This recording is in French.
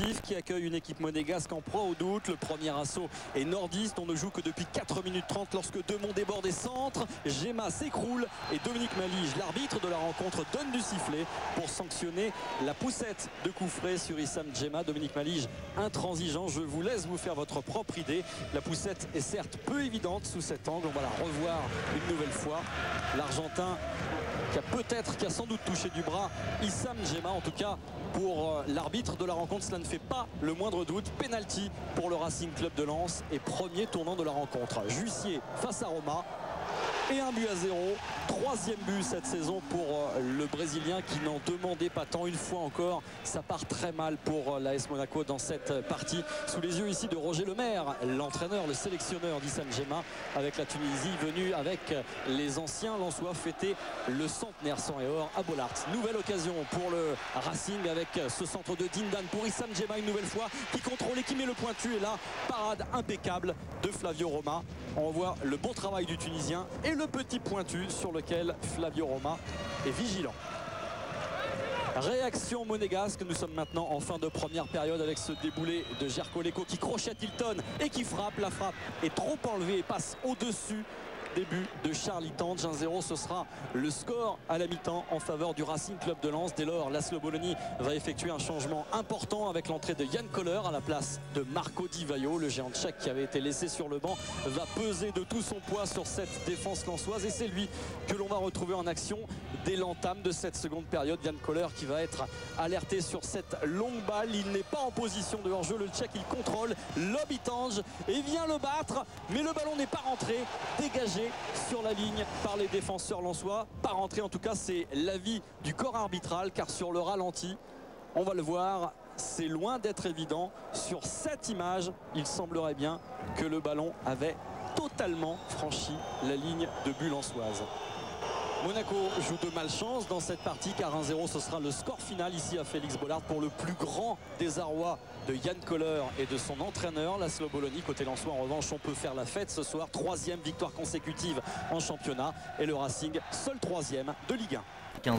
sportif qui accueille une équipe monégasque en proie au doute. Le premier assaut est nordiste. On ne joue que depuis 4 minutes 30 lorsque Demont déborde et centre. Gemma s'écroule et Dominique Malige, l'arbitre de la rencontre, donne du sifflet pour sanctionner la poussette de coup frais sur Issam Gemma. Dominique Malige, intransigeant. Je vous laisse vous faire votre propre idée. La poussette est certes peu évidente sous cet angle. On va la revoir une nouvelle fois. L'Argentin qui a sans doute touché du bras Issam Gemma. En tout cas, pour l'arbitre de la rencontre, cela ne fait pas le moindre doute. Penalty pour le Racing Club de Lens et premier tournant de la rencontre. Jussier face à Roma. Et 1-0. Troisième but cette saison pour le Brésilien qui n'en demandait pas tant. Une fois encore, ça part très mal pour l'AS Monaco dans cette partie. Sous les yeux ici de Roger Lemaire, l'entraîneur, le sélectionneur d'Issam Gemma, avec la Tunisie venue avec les anciens lensois fêter le centenaire sang et or à Bollaert. Nouvelle occasion pour le Racing avec ce centre de Dindan pour Issam Gemma une nouvelle fois qui contrôle et qui met le pointu. Et là, parade impeccable de Flavio Roma. On voit le bon travail du Tunisien et le petit pointu sur lequel Flavio Roma est vigilant. Réaction monégasque. Nous sommes maintenant en fin de première période avec ce déboulé de Jerko Leko qui crochette Hilton et qui frappe. La frappe est trop enlevée et passe au-dessus. Début de Charlie Tange. 1-0, ce sera le score à la mi-temps en faveur du Racing Club de Lens. Dès lors, Laszlo Bologna va effectuer un changement important avec l'entrée de Yann Koller à la place de Marco Di Vaio. Le géant tchèque qui avait été laissé sur le banc va peser de tout son poids sur cette défense lensoise et c'est lui que l'on va retrouver en action dès l'entame de cette seconde période. Yann Koller qui va être alerté sur cette longue balle. Il n'est pas en position de hors-jeu. Le tchèque, il contrôle, lobe Tange et vient le battre, mais le ballon n'est pas rentré, dégagé sur la ligne par les défenseurs lensois. Pas rentré, en tout cas c'est l'avis du corps arbitral, car sur le ralenti, on va le voir, c'est loin d'être évident. Sur cette image, il semblerait bien que le ballon avait totalement franchi la ligne de but lensoise. Monaco joue de malchance dans cette partie car 1-0 ce sera le score final ici à Félix Bollaert pour le plus grand désarroi de Yann Koller et de son entraîneur Laszlo Bologna. Côté lensois en revanche on peut faire la fête ce soir. 3e victoire consécutive en championnat et le Racing seul 3e de Ligue 1.